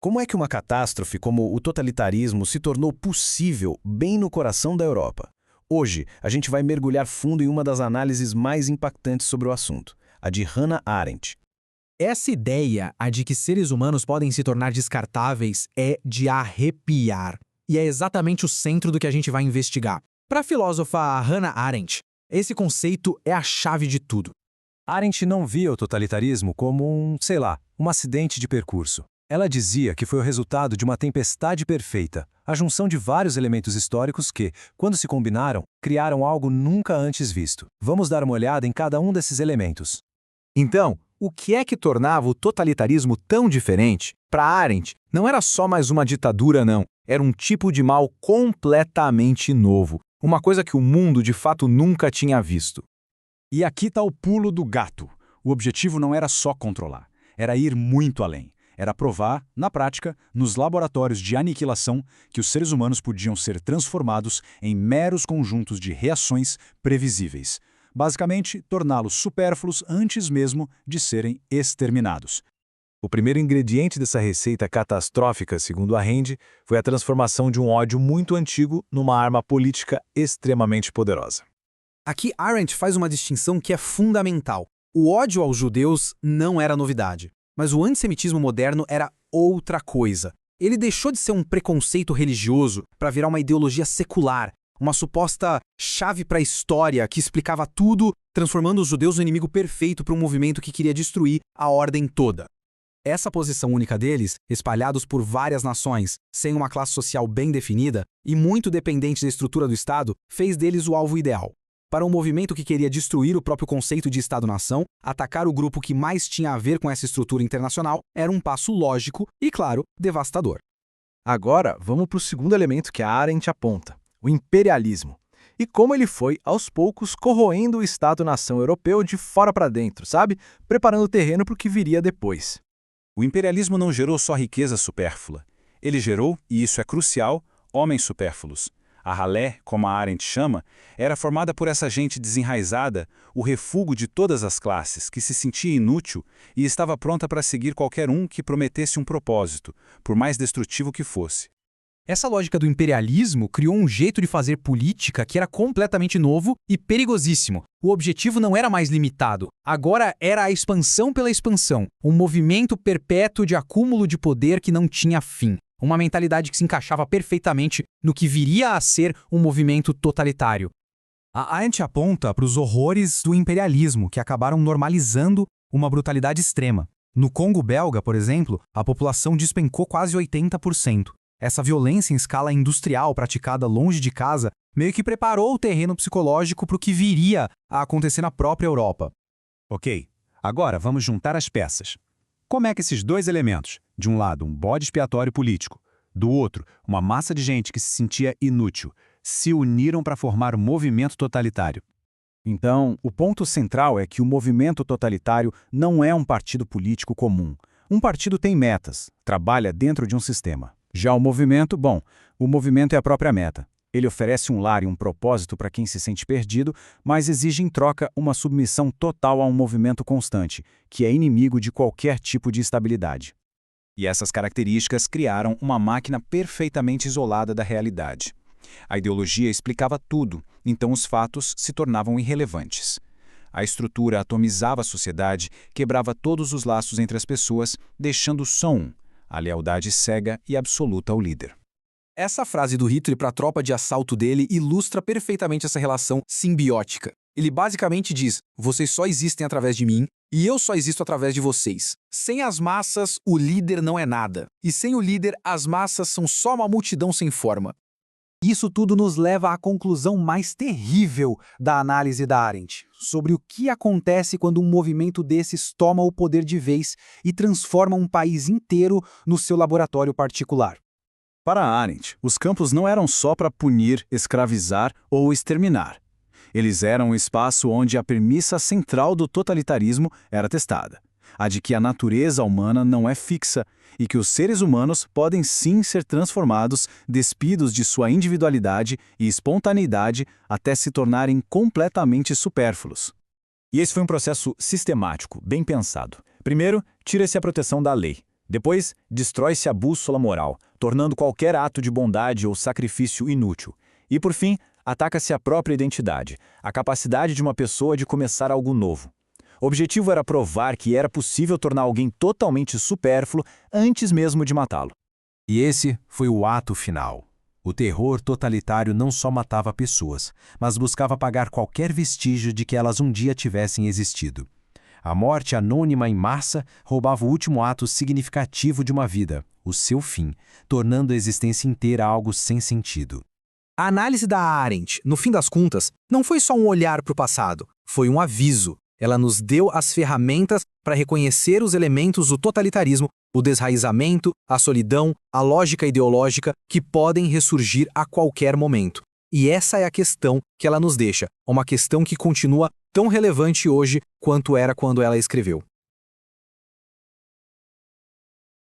Como é que uma catástrofe como o totalitarismo se tornou possível bem no coração da Europa? Hoje, a gente vai mergulhar fundo em uma das análises mais impactantes sobre o assunto, a de Hannah Arendt. Essa ideia, a de que seres humanos podem se tornar descartáveis, é de arrepiar. E é exatamente o centro do que a gente vai investigar. Para a filósofa Hannah Arendt, esse conceito é a chave de tudo. Arendt não via o totalitarismo como um acidente de percurso. Ela dizia que foi o resultado de uma tempestade perfeita, a junção de vários elementos históricos que, quando se combinaram, criaram algo nunca antes visto. Vamos dar uma olhada em cada um desses elementos. Então, o que é que tornava o totalitarismo tão diferente? Para Arendt, não era só mais uma ditadura, não. Era um tipo de mal completamente novo. Uma coisa que o mundo, de fato, nunca tinha visto. E aqui está o pulo do gato. O objetivo não era só controlar, era ir muito além. Era provar, na prática, nos laboratórios de aniquilação, que os seres humanos podiam ser transformados em meros conjuntos de reações previsíveis. Basicamente, torná-los supérfluos antes mesmo de serem exterminados. O primeiro ingrediente dessa receita catastrófica, segundo Arendt, foi a transformação de um ódio muito antigo numa arma política extremamente poderosa. Aqui Arendt faz uma distinção que é fundamental. O ódio aos judeus não era novidade, mas o antissemitismo moderno era outra coisa. Ele deixou de ser um preconceito religioso para virar uma ideologia secular, uma suposta chave para a história que explicava tudo, transformando os judeus no inimigo perfeito para um movimento que queria destruir a ordem toda. Essa posição única deles, espalhados por várias nações, sem uma classe social bem definida e muito dependente da estrutura do Estado, fez deles o alvo ideal. Para um movimento que queria destruir o próprio conceito de Estado-nação, atacar o grupo que mais tinha a ver com essa estrutura internacional era um passo lógico e, claro, devastador. Agora, vamos para o segundo elemento que a Arendt aponta, o imperialismo. E como ele foi, aos poucos, corroendo o Estado-nação europeu de fora para dentro, sabe? Preparando o terreno para o que viria depois. O imperialismo não gerou só riqueza supérflua. Ele gerou, e isso é crucial, homens supérfluos. A ralé, como a Arendt chama, era formada por essa gente desenraizada, o refúgio de todas as classes, que se sentia inútil e estava pronta para seguir qualquer um que prometesse um propósito, por mais destrutivo que fosse. Essa lógica do imperialismo criou um jeito de fazer política que era completamente novo e perigosíssimo. O objetivo não era mais limitado, agora era a expansão pela expansão, um movimento perpétuo de acúmulo de poder que não tinha fim. Uma mentalidade que se encaixava perfeitamente no que viria a ser um movimento totalitário. A Arendt aponta para os horrores do imperialismo, que acabaram normalizando uma brutalidade extrema. No Congo belga, por exemplo, a população despencou quase 80%. Essa violência em escala industrial praticada longe de casa meio que preparou o terreno psicológico para o que viria a acontecer na própria Europa. Ok, agora vamos juntar as peças. Como é que esses dois elementos, de um lado um bode expiatório político, do outro uma massa de gente que se sentia inútil, se uniram para formar um movimento totalitário? Então, o ponto central é que o movimento totalitário não é um partido político comum. Um partido tem metas, trabalha dentro de um sistema. Já o movimento é a própria meta. Ele oferece um lar e um propósito para quem se sente perdido, mas exige em troca uma submissão total a um movimento constante, que é inimigo de qualquer tipo de estabilidade. E essas características criaram uma máquina perfeitamente isolada da realidade. A ideologia explicava tudo, então os fatos se tornavam irrelevantes. A estrutura atomizava a sociedade, quebrava todos os laços entre as pessoas, deixando só a lealdade cega e absoluta ao líder. Essa frase do Hitler para a tropa de assalto dele ilustra perfeitamente essa relação simbiótica. Ele basicamente diz: vocês só existem através de mim e eu só existo através de vocês. Sem as massas, o líder não é nada. E sem o líder, as massas são só uma multidão sem forma. Isso tudo nos leva à conclusão mais terrível da análise da Arendt, sobre o que acontece quando um movimento desses toma o poder de vez e transforma um país inteiro no seu laboratório particular. Para Arendt, os campos não eram só para punir, escravizar ou exterminar. Eles eram o espaço onde a premissa central do totalitarismo era testada, a de que a natureza humana não é fixa e que os seres humanos podem sim ser transformados, despidos de sua individualidade e espontaneidade até se tornarem completamente supérfluos. E esse foi um processo sistemático, bem pensado. Primeiro, tira-se a proteção da lei. Depois, destrói-se a bússola moral, tornando qualquer ato de bondade ou sacrifício inútil. E, por fim, ataca-se a própria identidade, a capacidade de uma pessoa de começar algo novo. O objetivo era provar que era possível tornar alguém totalmente supérfluo antes mesmo de matá-lo. E esse foi o ato final. O terror totalitário não só matava pessoas, mas buscava apagar qualquer vestígio de que elas um dia tivessem existido. A morte anônima em massa roubava o último ato significativo de uma vida, o seu fim, tornando a existência inteira algo sem sentido. A análise da Arendt, no fim das contas, não foi só um olhar para o passado, foi um aviso. Ela nos deu as ferramentas para reconhecer os elementos do totalitarismo, o desraizamento, a solidão, a lógica ideológica que podem ressurgir a qualquer momento. E essa é a questão que ela nos deixa, uma questão que continua tão relevante hoje quanto era quando ela escreveu.